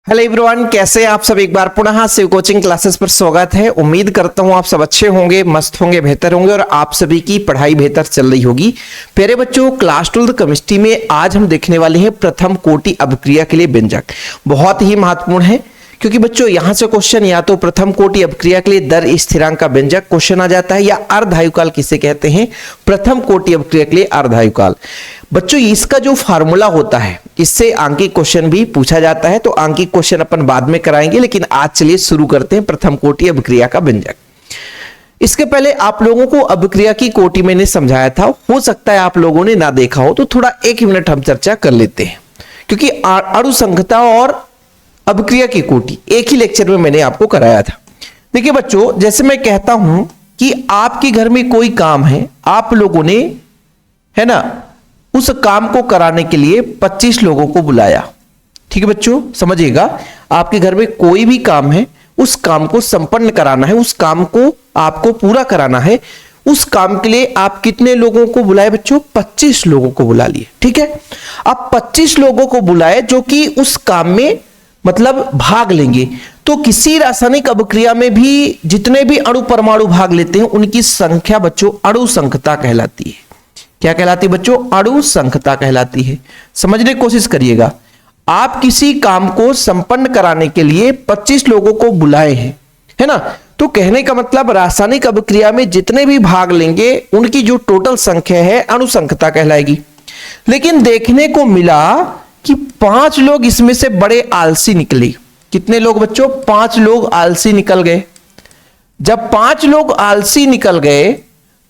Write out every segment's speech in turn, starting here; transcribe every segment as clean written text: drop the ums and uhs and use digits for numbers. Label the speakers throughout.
Speaker 1: Hello everyone, कैसे हैं आप सब। एक बार पुनः शिव कोचिंग क्लासेस पर स्वागत है। उम्मीद करता हूं आप सब अच्छे होंगे, मस्त होंगे, बेहतर होंगे और आप सभी की पढ़ाई बेहतर चल रही होगी। प्यारे बच्चों, क्लास 12 केमिस्ट्री में आज हम देखने वाले हैं प्रथम कोटि अभिक्रिया के लिए व्यंजक। बहुत ही महत्वपूर्ण है क्योंकि बच्चों यहां से क्वेश्चन या तो प्रथम कोटि अभिक्रिया के लिए दर स्थिरांक का व्यंजक क्वेश्चन आ जाता है या अर्धायुकाल किसे कहते हैं, प्रथम कोटि अभिक्रिया के लिए अर्धायुकाल। बच्चों इसका जो फार्मूला होता है इससे आंकिक क्वेश्चन भी पूछा जाता है, तो आंकिक क्वेश्चन अपन बाद में कराएंगे, लेकिन आज चलिए शुरू करते हैं प्रथम कोटि अभिक्रिया का व्यंजक। इसके पहले आप लोगों को अभिक्रिया की कोटि मैंने समझाया था, हो सकता है आप लोगों ने ना देखा हो, तो थोड़ा 1 मिनट हम चर्चा कर लेते हैं क्योंकि अणुसंघनता और अभिक्रिया की कोटि एक ही लेक्चर में मैंने आपको कराया था। देखिए बच्चों, जैसे मैं कहता हूं कि आपके घर में कोई काम है, आप लोगों ने, है ना, उस काम को कराने के लिए 25 लोगों को बुलाया। ठीक है बच्चों, समझिएगा, आपके घर में कोई भी काम है, उस काम को संपन्न कराना है, उस काम को आपको पूरा कराना है। उस काम के लिए आप कितने लोगों को बुलाए बच्चों? 25 लोगों को बुला लिए। ठीक है, आप 25 लोगों को बुलाए जो कि उस काम में मतलब भाग लेंगे। तो किसी रासायनिक अभिक्रिया में भी जितने भी अणु परमाणु भाग लेते हैं उनकी संख्या बच्चों अणुसंख्यता कहलाती है। क्या कहलाती है बच्चों? अणुसंख्यता कहलाती है। समझने की कोशिश करिएगा, आप किसी काम को संपन्न कराने के लिए 25 लोगों को बुलाए हैं, है ना, तो कहने का मतलब रासायनिक अभिक्रिया में जितने भी भाग लेंगे उनकी जो टोटल संख्या है अणुसंख्यता कहलाएगी। लेकिन देखने को मिला कि 5 लोग इसमें से बड़े आलसी निकले। कितने लोग बच्चों? 5 लोग आलसी निकल गए। जब 5 लोग आलसी निकल गए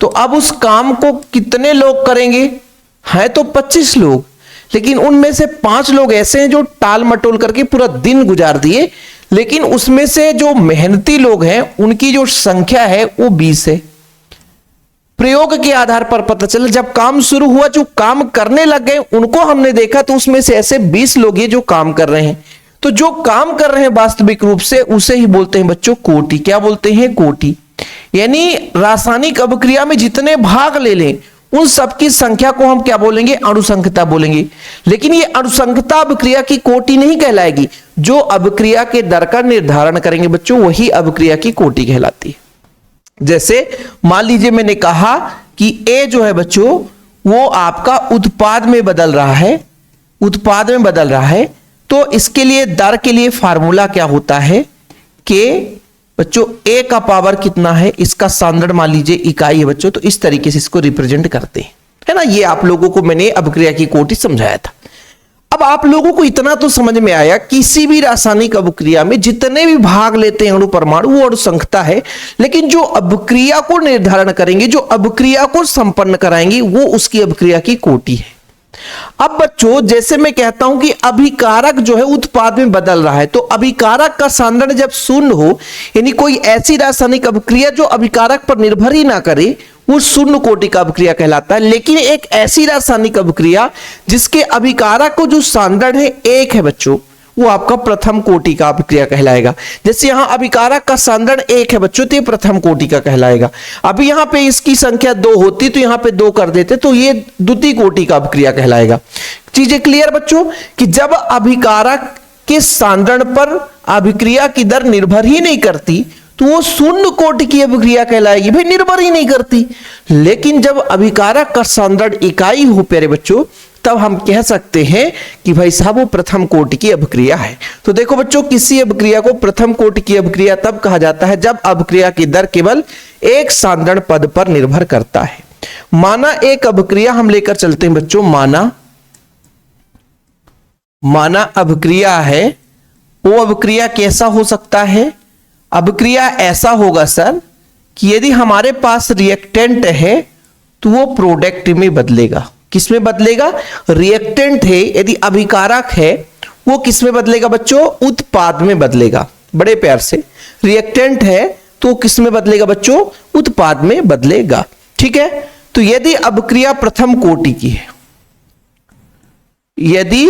Speaker 1: तो अब उस काम को कितने लोग करेंगे? हैं तो 25 लोग, लेकिन उनमें से 5 लोग ऐसे हैं जो टाल मटोल करके पूरा दिन गुजार दिए, लेकिन उसमें से जो मेहनती लोग हैं उनकी जो संख्या है वो 20 है। प्रयोग के आधार पर पता चला, जब काम शुरू हुआ जो काम करने लग गए उनको हमने देखा तो उसमें से ऐसे 20 लोग हैं जो काम कर रहे हैं। तो जो काम कर रहे हैं वास्तविक रूप से उसे ही बोलते हैं बच्चों कोटि। क्या बोलते हैं? कोटि। यानी रासायनिक अभिक्रिया में जितने भाग ले लें उन सबकी संख्या को हम क्या बोलेंगे? अणुसंख्यता बोलेंगे। लेकिन ये अणुसंख्यता अभिक्रिया की कोटि नहीं कहलाएगी। जो अभिक्रिया के दर का निर्धारण करेंगे बच्चों वही अभिक्रिया की कोटि कहलाती है। जैसे मान लीजिए मैंने कहा कि ए जो है बच्चों वो आपका उत्पाद में बदल रहा है, उत्पाद में बदल रहा है, तो इसके लिए दर के लिए फार्मूला क्या होता है कि बच्चों ए का पावर कितना है, इसका सांद्रण मान लीजिए इकाई है बच्चों, तो इस तरीके से इसको रिप्रेजेंट करते हैं, है ना। ये आप लोगों को मैंने अभिक्रिया की कोटि समझाया था। अब आप लोगों को इतना तो समझ में आया, किसी भी रासायनिक अभिक्रिया में जितने भी भाग लेते हैं अणु परमाणु वो अणुसंख्यता है, लेकिन जो अभिक्रिया को निर्धारण करेंगे, जो अभिक्रिया को संपन्न कराएंगे वो उसकी अभिक्रिया की कोटि है। अब बच्चों जैसे मैं कहता हूं कि अभिकारक जो है उत्पाद में बदल रहा है, तो अभिकारक का सांद्रण जब शून्य हो, यानी कोई ऐसी रासायनिक अभिक्रिया जो अभिकारक पर निर्भर ही ना करे, वो शून्य कोटि का अभिक्रिया कहलाता है। लेकिन एक ऐसी रासायनिक अभिक्रिया जिसके अभिकारक को जो सांद्रण है 1 है बच्चों, वो आपका प्रथम कोटि का अभिक्रिया कहलाएगा। जैसे यहां अभिकारक का सांद्रण 1 है बच्चों, तो ये प्रथम कोटि का कहलाएगा। अभी यहां पे इसकी संख्या 2 होती तो यहां पे 2 कर देते तो ये द्वितीय कोटि का अभिक्रिया कहलाएगा। चीजें क्लियर बच्चों कि जब अभिकारक के सांद्रण पर अभिक्रिया की दर निर्भर ही नहीं करती तो वो शून्य कोटि की अभिक्रिया कहलाएगी, भाई निर्भर ही नहीं करती। लेकिन जब अभिकारक का सांद्रण इकाई हो प्यारे बच्चों, तब हम कह सकते हैं कि भाई साहब वो प्रथम कोटि की अभिक्रिया है। तो देखो बच्चों, किसी अभिक्रिया को प्रथम कोटि की अभिक्रिया तब कहा जाता है जब अभिक्रिया की दर केवल एक सांद्रण पद पर निर्भर करता है। माना एक अभिक्रिया हम लेकर चलते हैं बच्चों, माना अभिक्रिया है, वो अभिक्रिया कैसा हो सकता है? अभिक्रिया ऐसा होगा सर कि यदि हमारे पास रिएक्टेंट है तो वो प्रोडक्ट में बदलेगा। किस में बदलेगा? रिएक्टेंट है, यदि अभिकारक है वो किस में बदलेगा बच्चों? उत्पाद में बदलेगा। बड़े प्यार से, रिएक्टेंट है तो किस में बदलेगा बच्चों? उत्पाद में बदलेगा। ठीक है, तो यदि अभिक्रिया प्रथम कोटि की है, यदि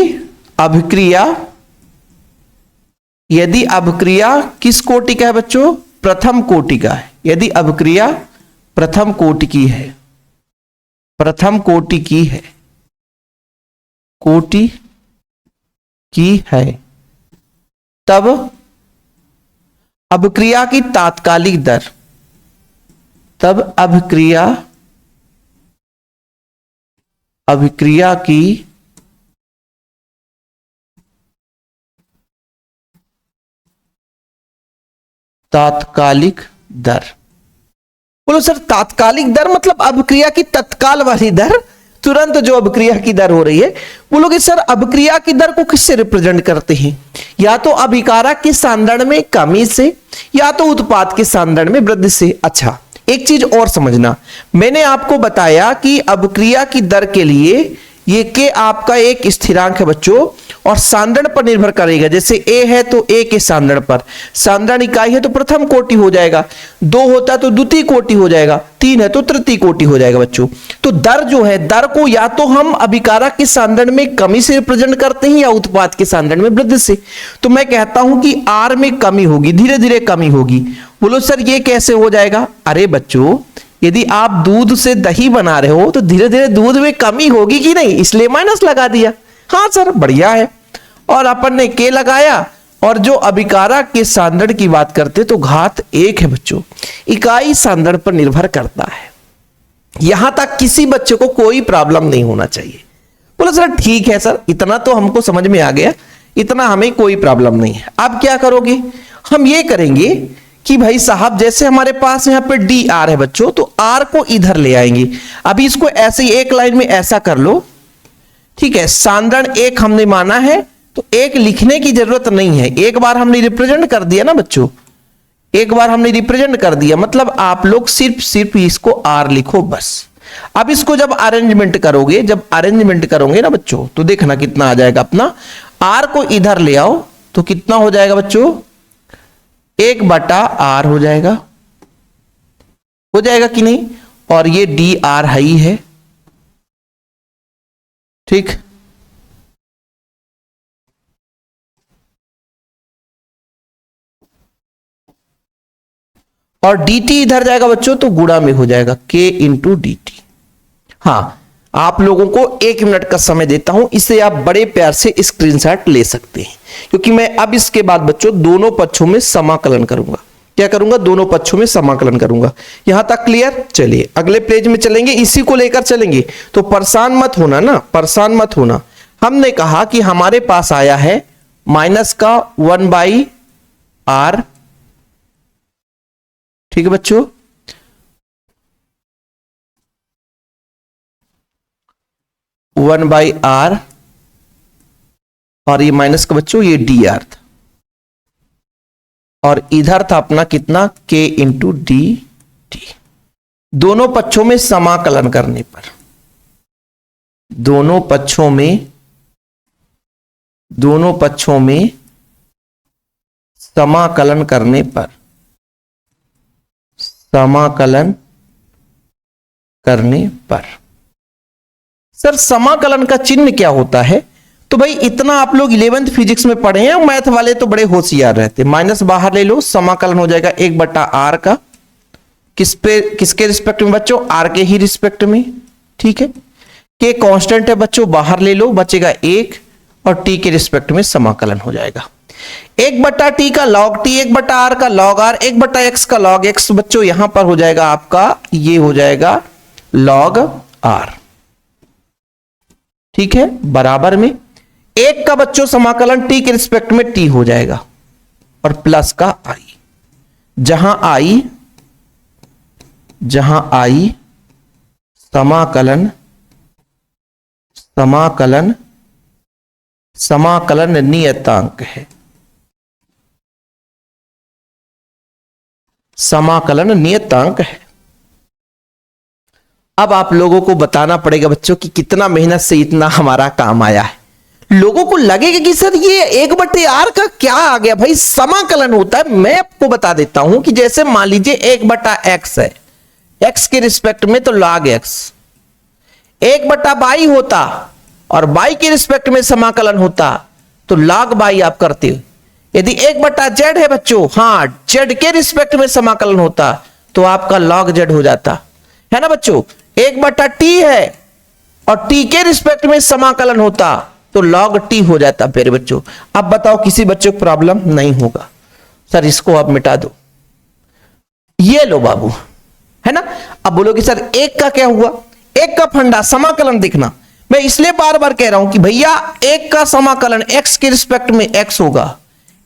Speaker 1: अभिक्रिया किस कोटि का है बच्चों? प्रथम कोटि का है। यदि अभिक्रिया प्रथम कोटि की है, प्रथम कोटि की है, कोटि की है, तब अभिक्रिया की तात्कालिक दर, तब अभिक्रिया की तात्कालिक दर। बोलो सर तात्कालिक दर मतलब अभिक्रिया की तत्काल वाली दर, तुरंत जो अभिक्रिया की दर हो रही है। बोलोगे सर अभिक्रिया की दर को किससे रिप्रेजेंट करते हैं? या तो अभिकारक के सांद्रण में कमी से, या तो उत्पाद के सांद्रण में वृद्धि से। अच्छा एक चीज और समझना, मैंने आपको बताया कि अभिक्रिया की दर के लिए ये के आपका एक स्थिरांक है बच्चों, और सांद्रण पर निर्भर करेगा। जैसे ए है तो ए के सांद्रण पर, सांद्रण इकाई है तो प्रथम कोटि हो जाएगा, 2 होता तो द्वितीय कोटि हो जाएगा, 3 है तो तृतीय कोटि हो जाएगा बच्चों। तो दर जो है, दर को या तो हम अभिकारक के सांद्रण में कमी से रिप्रेजेंट करते हैं या उत्पाद के सांद्रण में वृद्धि से। तो मैं कहता हूं कि आर में कमी होगी, धीरे धीरे कमी होगी। बोलो सर ये कैसे हो जाएगा? अरे बच्चों यदि आप दूध से दही बना रहे हो तो धीरे धीरे दूध में कमी होगी कि नहीं, इसलिए माइनस लगा दिया। हाँ सर बढ़िया है। और अपन ने के लगाया, और जो अभिकारक के सांद्रण की बात करते तो घात 1 है बच्चों, इकाई सांद्रण पर निर्भर करता है। यहां तक किसी बच्चे को कोई प्रॉब्लम नहीं होना चाहिए। बोला सर ठीक है सर, इतना तो हमको समझ में आ गया, इतना हमें कोई प्रॉब्लम नहीं है। अब क्या करोगे? हम ये करेंगे कि भाई साहब जैसे हमारे पास यहाँ पे डी आर है बच्चों, तो आर को इधर ले आएंगे। अभी इसको ऐसे ही एक लाइन में ऐसा कर लो, ठीक है। सांद्रण 1 हमने माना है तो 1 लिखने की जरूरत नहीं है, एक बार हमने रिप्रेजेंट कर दिया ना बच्चों, एक बार हमने रिप्रेजेंट कर दिया, मतलब आप लोग सिर्फ इसको आर लिखो बस। अब इसको जब अरेंजमेंट करोगे, जब अरेंजमेंट करोगे ना बच्चों, तो देखना कितना आ जाएगा अपना। आर को इधर ले आओ तो कितना हो जाएगा बच्चों? 1/r हो जाएगा कि नहीं? और ये डी आर हाई है, ठीक। और dt इधर जाएगा बच्चों तो गुणा में हो जाएगा k इंटू dt। हाँ आप लोगों को 1 मिनट का समय देता हूं, इससे आप बड़े प्यार से स्क्रीनशॉट ले सकते हैं, क्योंकि मैं अब इसके बाद बच्चों दोनों पक्षों में समाकलन करूंगा। क्या करूंगा? दोनों पक्षों में समाकलन करूंगा। यहां तक क्लियर? चलिए अगले पेज में चलेंगे, इसी को लेकर चलेंगे। तो परेशान मत होना ना, परेशान मत होना। हमने कहा कि हमारे पास आया है माइनस का 1/r, ठीक है बच्चों। वन बाई आर, और ये माइनस का बच्चों ये डी आर था, और इधर था अपना कितना? के इंटू डी टी। दोनों पक्षों में समाकलन करने पर, दोनों पक्षों में समाकलन करने पर, समाकलन करने पर सर समाकलन का चिन्ह क्या होता है? तो भाई इतना आप लोग 11th फिजिक्स में पढ़े हैं, मैथ वाले तो बड़े होशियार रहते। माइनस बाहर ले लो, समाकलन हो जाएगा 1/r का, किसके रिस्पेक्ट में बच्चों? r के ही रिस्पेक्ट में, ठीक है। के कांस्टेंट है बच्चों, बाहर ले लो, बचेगा 1, और t के रिस्पेक्ट में समाकलन हो जाएगा 1/t का log t, 1/r का log r, 1/x का log x। बच्चों यहां पर हो जाएगा आपका, ये हो जाएगा log r, ठीक है। बराबर में 1 का बच्चों समाकलन t के रिस्पेक्ट में t हो जाएगा, और प्लस का i, जहां i समाकलन नियतांक है, समाकलन नियतांक है। अब आप लोगों को बताना पड़ेगा बच्चों कि कितना मेहनत से इतना हमारा काम आया है। लोगों को लगेगा कि सर ये 1/r का क्या आ गया भाई, समाकलन होता है। मैं आपको बता देता हूं कि जैसे मान लीजिए 1/x है, x के रिस्पेक्ट में तो log x, 1/y होता और y के रिस्पेक्ट में समाकलन होता तो log y आप करते हो। यदि 1/z है बच्चों, हाँ z के रिस्पेक्ट में समाकलन होता तो आपका log z हो जाता है ना बच्चों। 1/t है और t के रिस्पेक्ट में समाकलन होता तो log t हो जाता प्यारे बच्चों। अब बताओ किसी बच्चे को प्रॉब्लम नहीं होगा। सर इसको आप मिटा दो, ये लो बाबू, है ना। अब बोलोगे सर एक का क्या हुआ, एक का फंडा समाकलन देखना। मैं इसलिए बार बार कह रहा हूं कि भैया एक का समाकलन x के रिस्पेक्ट में x होगा,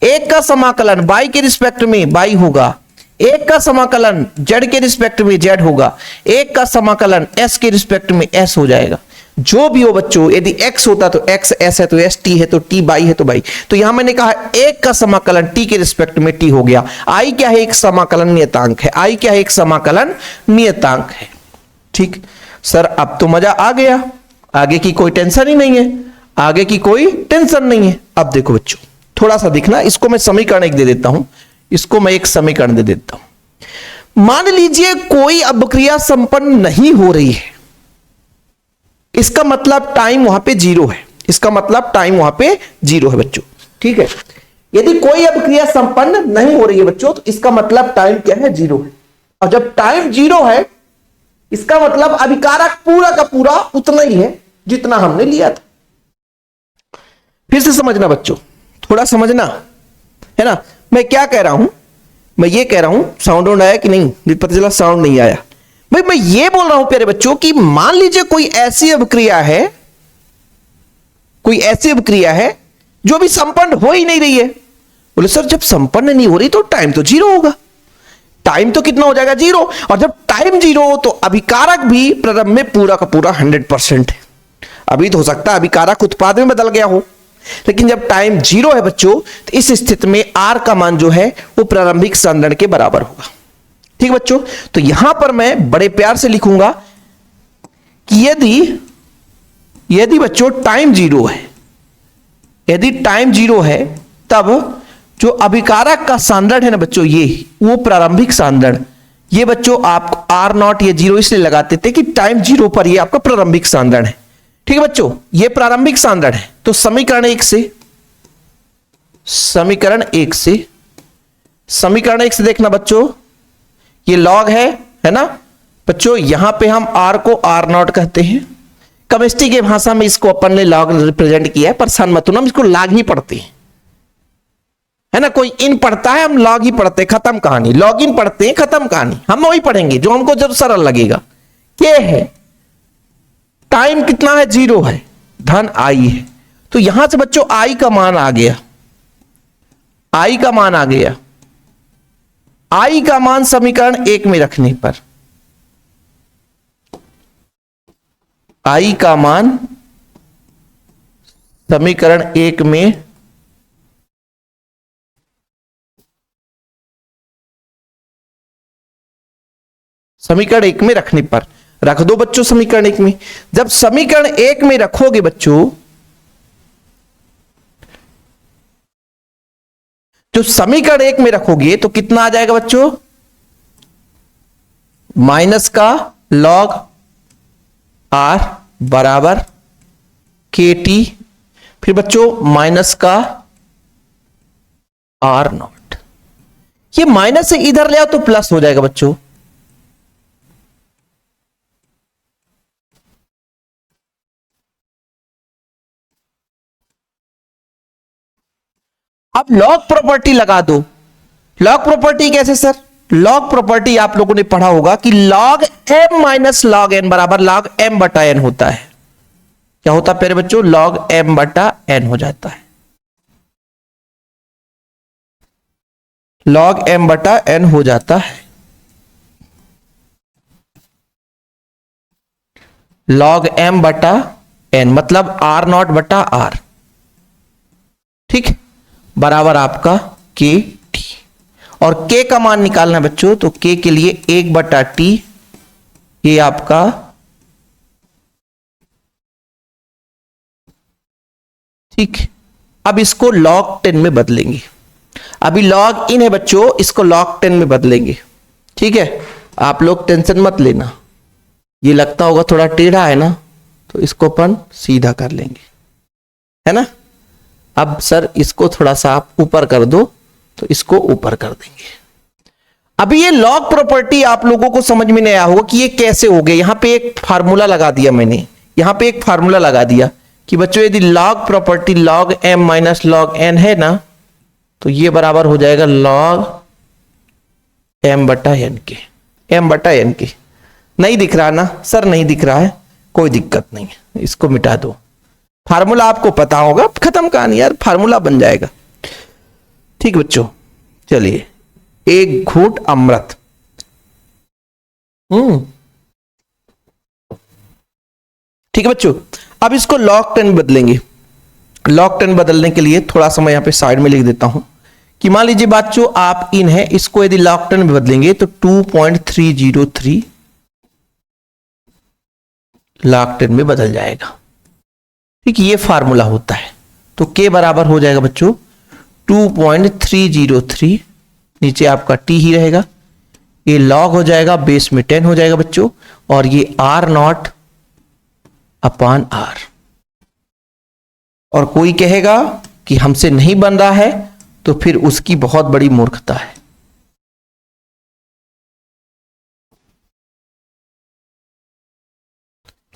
Speaker 1: एक का समाकलन y के रिस्पेक्ट में y होगा, एक का समाकलन z के रिस्पेक्ट में z होगा, एक का समाकलन s के रिस्पेक्ट में s हो जाएगा। जो भी हो बच्चों, यदि x होता तो x, s है तो s, t है तो t, y है तो y। तो यहां मैंने कहा एक का समाकलन t के रिस्पेक्ट में t हो गया। i क्या है, एक समाकलन नियतांक है। i क्या है, एक समाकलन नियतांक है। ठीक सर, अब तो मजा आ गया, आगे की कोई टेंशन ही नहीं है, आगे की कोई टेंशन नहीं है। अब देखो बच्चों थोड़ा सा दिखना, इसको मैं समीकरण एक दे देता हूं, इसको मैं एक समीकरण दे देता हूं। मान लीजिए कोई अभिक्रिया संपन्न नहीं हो रही है, इसका मतलब टाइम वहां पे जीरो है, इसका मतलब टाइम वहां पे जीरो है बच्चों। ठीक है, यदि कोई अभिक्रिया संपन्न नहीं हो रही है बच्चों, तो इसका मतलब टाइम क्या है, जीरो है। और जब टाइम जीरो है, इसका मतलब अभिकारक पूरा का पूरा उतना ही है जितना हमने लिया था। फिर से समझना बच्चों, थोड़ा समझना, है ना। मैं क्या कह रहा हूं, मैं ये कह रहा हूं, साउंड आया कि नहीं, पता चला साउंड नहीं आया। भाई मैं ये बोल रहा हूं प्यारे बच्चों कि मान लीजिए कोई ऐसी अभिक्रिया है, कोई ऐसी अभिक्रिया है जो भी संपन्न हो ही नहीं रही है। बोले सर जब संपन्न नहीं हो रही तो टाइम तो जीरो होगा, टाइम तो कितना हो जाएगा, जीरो। और जब टाइम जीरो हो तो अभिकारक भी प्रारंभ में पूरा का पूरा 100% है। अभी तो हो सकता है अभिकारक उत्पाद में बदल गया हो, लेकिन जब टाइम जीरो है बच्चों, तो इस स्थिति में आर का मान जो है वो प्रारंभिक सांद्रण के बराबर होगा। ठीक बच्चों, तो यहां पर मैं बड़े प्यार से लिखूंगा कि यदि बच्चों टाइम जीरो है, यदि टाइम जीरो है, तब जो अभिकारक का सांद्रण है ना बच्चों, ये वो प्रारंभिक सांद्रण, ये बच्चों आप आर नॉट ये जीरो इसलिए लगाते थे कि टाइम जीरो पर ये आपका प्रारंभिक सांद्रण है। ठीक है बच्चों, ये प्रारंभिक सांद्रण है। तो समीकरण एक से देखना बच्चों, ये लॉग है ना बच्चों। यहां पे हम आर को आर नॉट कहते हैं, केमिस्ट्री की भाषा में इसको अपन ने लॉग रिप्रेजेंट किया है, पर सन मत होना, हम इसको लॉग ही पढ़ते हैं, है ना। कोई इन पढ़ता है, हम लॉग ही पढ़ते हैं, खत्म कहानी। लॉग इन पढ़ते हैं, खत्म कहानी। हम वही पढ़ेंगे जो हमको जब सरल लगेगा। ये है टाइम कितना है, जीरो है, धन आई है। तो यहां से बच्चों आई का मान आ गया, आई का मान आ गया। आई का मान समीकरण एक में रखने पर, आई का मान समीकरण एक में रखने पर, रख दो बच्चों समीकरण एक में। जब समीकरण एक में रखोगे बच्चों, जो समीकरण एक में रखोगे तो कितना आ जाएगा बच्चों, माइनस का लॉग आर बराबर के टी, फिर बच्चों माइनस का आर नॉट। ये माइनस से इधर ले आओ तो प्लस हो जाएगा बच्चों। अब लॉग प्रॉपर्टी लगा दो। लॉग प्रॉपर्टी कैसे सर, लॉग प्रॉपर्टी आप लोगों ने पढ़ा होगा कि log M minus log N बराबर लॉग एम बटा एन होता है। क्या होता है प्यारे बच्चों, लॉग एम बटा एन हो जाता है, लॉग एम बटा एन हो जाता है। लॉग एम बटा एन मतलब आर नॉट बटा आर, ठीक, बराबर आपका के टी। और के का मान निकालना है बच्चों, तो के के लिए 1/t, ये आपका ठीक। अब इसको log 10 में बदलेंगे। अभी log इन है बच्चों, इसको log 10 में बदलेंगे। ठीक है, आप लोग टेंशन मत लेना, ये लगता होगा थोड़ा टेढ़ा है ना, तो इसको अपन सीधा कर लेंगे, है ना। अब सर इसको थोड़ा सा आप ऊपर कर दो, तो इसको ऊपर कर देंगे। अभी ये लॉग प्रॉपर्टी आप लोगों को समझ में नहीं आया होगा कि ये कैसे हो गया। यहां पे एक फार्मूला लगा दिया मैंने, यहां पे एक फार्मूला लगा दिया, कि बच्चों यदि log property log m minus log n है ना, तो ये बराबर हो जाएगा log m बटा n के, m बटा n के। नहीं दिख रहा ना सर? नहीं दिख रहा है, कोई दिक्कत नहीं है, इसको मिटा दो। फार्मूला आपको पता होगा, खत्म कहानी यार, फार्मूला बन जाएगा। ठीक बच्चों, चलिए, एक घूंट अमृत। ठीक है बच्चों, अब इसको log 10 बदलेंगे। log 10 बदलने के लिए थोड़ा सा मैं यहां पे साइड में लिख देता हूं कि मान लीजिए बच्चों आप इन है, इसको यदि log 10 में बदलेंगे तो 2.303 log 10 में बदल जाएगा। ठीक, ये फार्मूला होता है। तो k बराबर हो जाएगा बच्चों 2.303, नीचे आपका t ही रहेगा, ये log हो जाएगा, बेस में 10 हो जाएगा बच्चों, और ये r0 अपान r। और कोई कहेगा कि हमसे नहीं बन रहा है, तो फिर उसकी बहुत बड़ी मूर्खता है।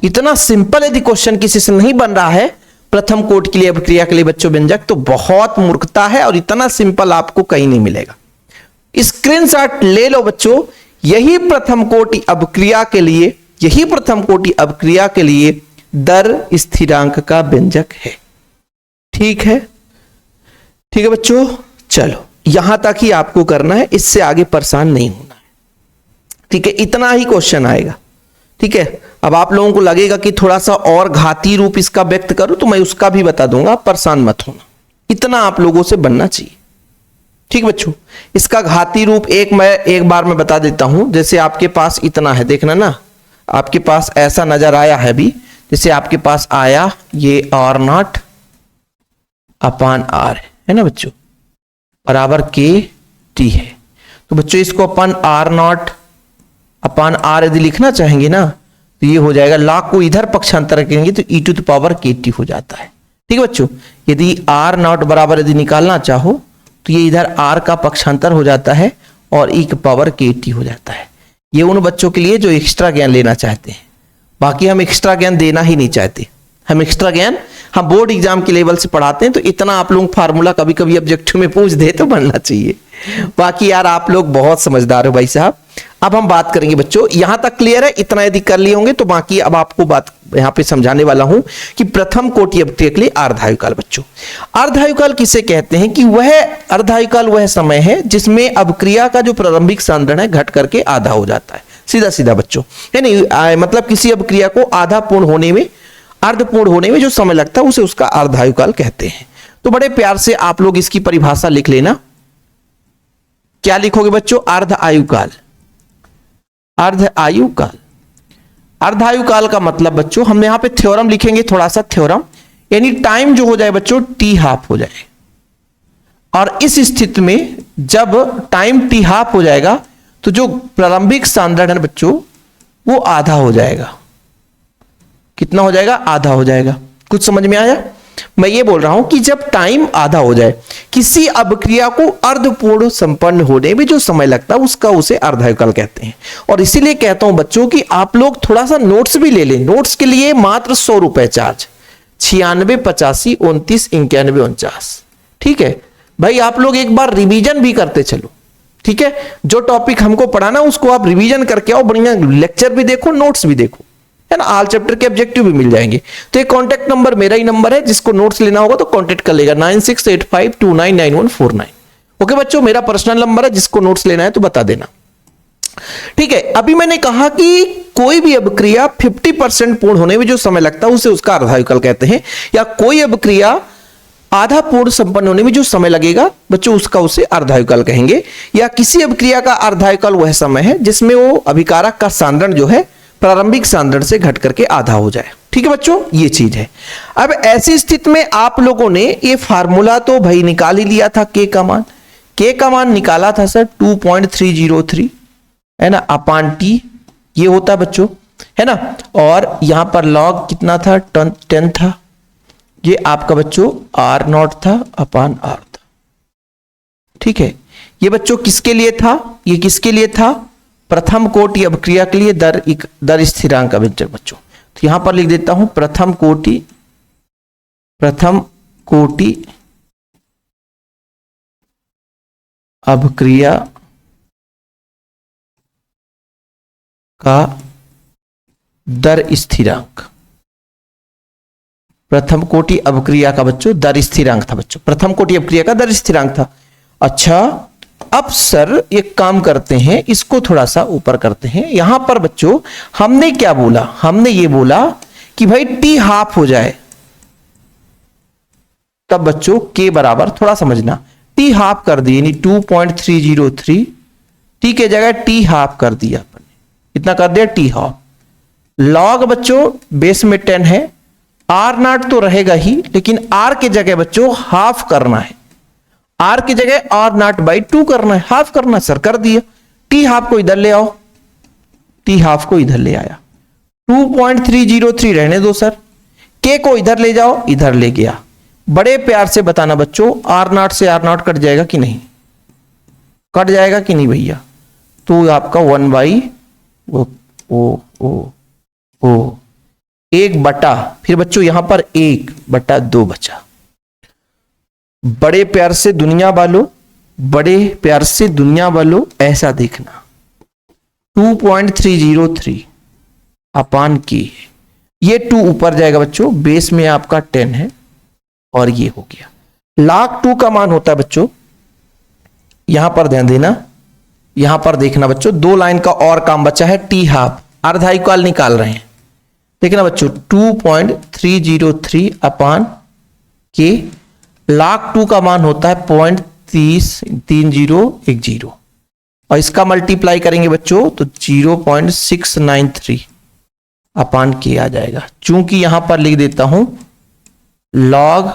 Speaker 1: इतना सिंपल यदि क्वेश्चन किसी से नहीं बन रहा है प्रथम कोटि के लिए अभिक्रिया के लिए बच्चों व्यंजक, तो बहुत मूर्खता है, और इतना सिंपल आपको कहीं नहीं मिलेगा। स्क्रीनशॉट ले लो बच्चों, यही प्रथम कोटि अभिक्रिया के लिए, यही प्रथम कोटि अभिक्रिया के लिए दर स्थिरांक का व्यंजक है। ठीक है, ठीक है बच्चों, चलो यहां तक ही आपको करना है, इससे आगे परेशान नहीं होना है। ठीक है, इतना ही क्वेश्चन आएगा। ठीक है, अब आप लोगों को लगेगा कि थोड़ा सा और घाती रूप इसका व्यक्त करूं, तो मैं उसका भी बता दूंगा, परेशान मत होना, इतना आप लोगों से बनना चाहिए। ठीक बच्चों, इसका घाती रूप एक बार मैं बता देता हूं। जैसे आपके पास इतना है, देखना ना, आपके पास ऐसा नजर आया है अभी, जैसे आपके पास आया ये r0 अपान r है ना बच्चों, बराबर के टी है। तो बच्चों इसको अपन r0 अपान r यदि लिखना चाहेंगे ना, तो ये हो जाएगा, log को इधर पक्षांतर करेंगे तो e to the power kt हो जाता है। ठीक है बच्चों, यदि r0 बराबर यदि निकालना चाहो तो ये इधर r का पक्षांतर हो जाता है और e की पावर kt हो जाता है। ये उन बच्चों के लिए जो एक्स्ट्रा ज्ञान लेना चाहते हैं, बाकी हम एक्स्ट्रा ज्ञान देना ही नहीं चाहते। हम एक्स्ट्रा ज्ञान हम बोर्ड एग्जाम के लेवल से पढ़ाते हैं, तो इतना आप लोग फार्मूला कभी कभी ऑब्जेक्टिव में पूछ दे तो बनना चाहिए। बाकी यार आप लोग बहुत समझदार हो भाई साहब। अब हम बात करेंगे बच्चों, यहां तक क्लियर है? इतना यदि कर लिए होंगे तो बाकी अब आपको बात यहां पे समझाने वाला हूं कि प्रथम कोटि अभिक्रिया के लिए अर्धायुकाल। बच्चों अर्धायुकाल किसे कहते हैं? कि वह अर्धायुकाल वह समय है जिसमें अभिक्रिया का जो प्रारंभिक सांद्रण है घट करके आधा हो जाता है। सीधा सीधा बच्चों, है नहीं, मतलब किसी अभिक्रिया को आधा पूर्ण होने में, अर्धपूर्ण होने में जो समय लगता है उसे उसका अर्धायुकाल कहते हैं। तो बड़े प्यार से आप लोग इसकी परिभाषा लिख लेना। क्या लिखोगे बच्चों? अर्ध आयुकाल। अर्ध आयुकाल, अर्धायुकाल का मतलब बच्चों हम यहां पे थ्योरम लिखेंगे, थोड़ा सा थ्योरम, यानी टाइम जो हो जाए बच्चों टी हाफ हो जाए। और इस स्थिति में जब टाइम टी हाफ हो जाएगा तो जो प्रारंभिक सांद्रण है बच्चों वो आधा हो जाएगा। कितना हो जाएगा? आधा हो जाएगा। कुछ समझ में आया? मैं ये बोल रहा हूं कि जब टाइम आधा हो जाए, किसी अभिक्रिया को अर्धपूर्ण संपन्न होने में जो समय लगता है उसका उसे अर्धायुकाल कहते हैं। और इसीलिए कहता हूं बच्चों कि आप लोग थोड़ा सा नोट्स भी ले लें। नोट्स के लिए मात्र 100 रुपए चार्ज, 96 85 29 91 49। ठीक है भाई, आप लोग एक बार रिवीजन भी करते चलो। ठीक है, जो टॉपिक हमको पढ़ाना उसको आप रिवीजन करके आओ, बढ़िया लेक्चर भी देखो, नोट्स भी देखो, है ना। ऑल चैप्टर के ऑब्जेक्टिव भी मिल जाएंगे। तो ये कांटेक्ट नंबर मेरा ही नंबर है, जिसको नोट्स लेना होगा तो कांटेक्ट कर लेगा 9685299149। ओके बच्चों, मेरा पर्सनल नंबर है, जिसको नोट्स लेना है तो बता देना। ठीक है, अभी मैंने कहा कि कोई भी अभिक्रिया 50% पूर्ण होने में जो समय लगता है उसे उसका अर्धायुकाल कहते हैं, या कोई अभिक्रिया आधा पूर्ण संपन्न होने में जो समय लगेगा बच्चों उसका उसे अर्धायुकाल कहेंगे। या किसी अभिक्रिया का अर्धायुकाल वह समय है जिसमें वो अभिकारक का सांद्रण जो है प्रारंभिक सांद्रण से घट करके आधा हो जाए। ठीक है बच्चों, ये चीज है। अब ऐसी स्थिति में आप लोगों ने ये फार्मूला तो भाई निकाल ही लिया था, के का मान, के का मान निकाला था सर 2.303 है ना, अपान टी ये होता है बच्चों, है ना। और यहां पर लॉग कितना था? 10 था। ये आपका बच्चों r0 था अपान r था। ठीक है, ये बच्चों किसके लिए था? ये किसके लिए था? प्रथम कोटि अभिक्रिया के लिए दर स्थिरांक का व्यंजक बच्चों। तो यहां पर लिख देता हूं प्रथम कोटि प्रथम कोटि अभिक्रिया का दर स्थिरांक। प्रथम कोटि अभिक्रिया का बच्चों दर स्थिरांक था बच्चों, प्रथम कोटि अभिक्रिया का दर स्थिरांक था। अच्छा, अब सर एक काम करते हैं, इसको थोड़ा सा ऊपर करते हैं। यहां पर बच्चों हमने क्या बोला, हमने ये बोला कि भाई टी हाफ हो जाए, तब बच्चों के बराबर, थोड़ा समझना, टी हाफ कर दिए, यानी 2.303, टी के जगह टी हाफ कर दिया अपन ने, कितना कर दिया, टी हाफ। लॉग बच्चों बेस में 10 है, आर नॉट तो रहेगा ही, लेकिन आर के जगह बच्चों हाफ करना है, आर की जगह आर नॉट बाई 2 करना है, हाफ करना, सर कर दिया। टी हाफ को इधर ले आओ, टी हाफ को इधर ले आया, 2.303 रहने दो सर, के को इधर ले जाओ, इधर ले गया। बड़े प्यार से बताना बच्चों, आर नॉट से आर नॉट कट जाएगा कि नहीं, कट जाएगा कि नहीं भैया, तो आपका 1 बाई ओ 1 बटा, फिर बच्चों यहां पर 1 बटा 2 बचा। बड़े प्यार से दुनिया वालों, बड़े प्यार से दुनिया वालों ऐसा देखना, 2.303 अपान के, ये 2 ऊपर जाएगा बच्चों, बेस में आपका 10 है, और ये हो गया। log 2 का मान होता है बच्चों, यहां पर ध्यान देना, यहां पर देखना बच्चों, 2 लाइन का और काम बचा है, टी हाफ अर्धाइकाल निकाल रहे हैं, देखना बच्चों, 2.303 अपान के, log 2 का मान होता है 0.3010, और इसका मल्टीप्लाई करेंगे बच्चों तो 0.693 अपान के आ जाएगा। चूंकि यहां पर लिख देता हूं log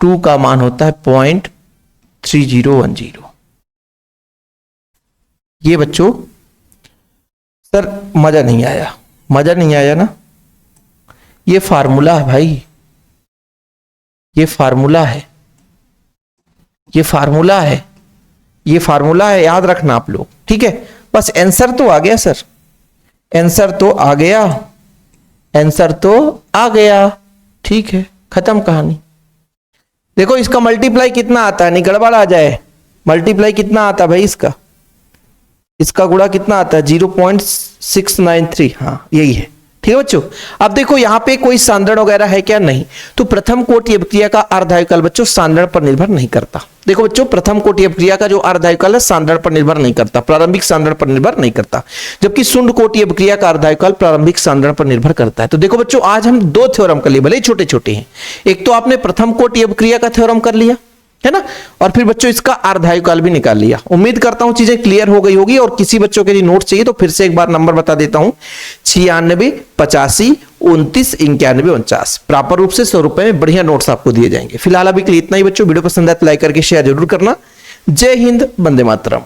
Speaker 1: 2 का मान होता है 0.3010। ये बच्चों सर मजा नहीं आया, मजा नहीं आया ना, ये फार्मूला है भाई, ये फार्मूला है, ये फार्मूला है, ये फार्मूला है, याद रखना आप लोग, ठीक है। बस आंसर तो आ गया सर, आंसर तो आ गया, आंसर तो आ गया, ठीक है, खत्म कहानी। देखो इसका मल्टीप्लाई कितना आता है, नहीं गड़बड़ आ जाए, मल्टीप्लाई कितना आता है भाई इसका गुणा कितना आता है, 0.693, हाँ यही है, ठीक है बच्चों। अब देखो यहां पे कोई सांद्रण वगैरह है क्या, नहीं, तो प्रथम कोटि अभिक्रिया का अर्धायुकाल बच्चों सांद्रण पर निर्भर नहीं करता। देखो बच्चों प्रथम कोटि अभिक्रिया का जो अर्धायुकाल है सांद्रण पर निर्भर नहीं करता, प्रारंभिक सांद्रण पर निर्भर नहीं करता, जबकि शुंड कोटि अभिक्रिया का अर्धायुकाल प्रारंभिक सांद्रण पर निर्भर करता है। तो देखो बच्चों आज हम 2 थ्योरम कर लिए, भले छोटे छोटे हैं, एक तो आपने प्रथम कोटि अभिक्रिया का थ्योरम कर लिया है ना, और फिर बच्चों इसका अर्धायुकाल भी निकाल लिया। उम्मीद करता हूं चीजें क्लियर हो गई होगी, और किसी बच्चों के लिए नोट चाहिए तो फिर से एक बार नंबर बता देता हूं, 96 85 29 91 49, प्रॉपर रूप से 100 रुपए में बढ़िया नोट्स आपको दिए जाएंगे। फिलहाल अभी के लिए इतना ही बच्चों, वीडियो पसंद आए तो लाइक करके शेयर जरूर करना। जय हिंद, वंदे मातरम।